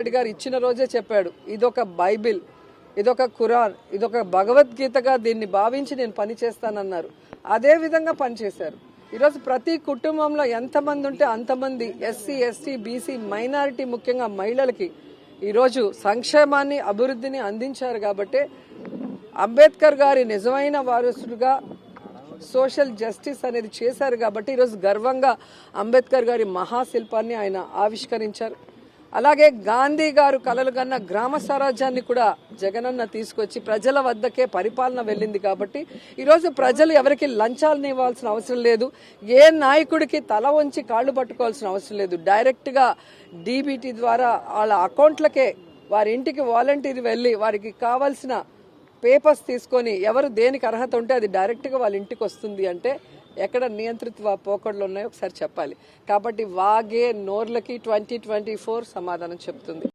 రెడ్డి గారు ఇచ్చిన రోజే చెప్పాడు, ఇదొక బైబిల్, ఇదొక ఖురాన్, ఇదొక భగవద్గీతగా దీన్ని భావించి నేను పని చేస్తానన్నారు. అదే విధంగా పనిచేశారు. ఈరోజు ప్రతి కుటుంబంలో ఎంతమంది ఉంటే అంతమంది ఎస్సీ, ఎస్టీ, బీసీ, మైనారిటీ, ముఖ్యంగా మహిళలకి ఈరోజు సంక్షేమాన్ని, అభివృద్ధిని అందించారు. కాబట్టి అంబేద్కర్ గారి నిజమైన వారసులుగా సోషల్ జస్టిస్ అనేది చేశారు. కాబట్టి ఈరోజు గర్వంగా అంబేద్కర్ గారి మహాశిల్పాన్ని ఆయన ఆవిష్కరించారు. అలాగే గాంధీ గారు కలలు కన్న గ్రామ స్వరాజ్యాన్ని కూడా జగనన్న తీసుకొచ్చి ప్రజల వద్దకే పరిపాలన వెళ్ళింది. కాబట్టి ఈరోజు ప్రజలు ఎవరికి లంచాలను ఇవ్వాల్సిన అవసరం లేదు, ఏ నాయకుడికి తల వంచి కాళ్ళు పట్టుకోవాల్సిన అవసరం లేదు. డైరెక్ట్గా డీబీటీ ద్వారా వాళ్ళ అకౌంట్లకే వారి ఇంటికి వాలంటీర్ వెళ్ళి వారికి కావాల్సిన పేపర్స్ తీసుకొని ఎవరు దేనికి అర్హత ఉంటే అది డైరెక్ట్గా వాళ్ళ ఇంటికి వస్తుంది. అంటే ఎక్కడ నియంత్రిత పోకడలు ఉన్నాయో ఒకసారి చెప్పాలి. కాబట్టి వాగే నోర్లకి 2024 సమాధానం చెప్తుంది.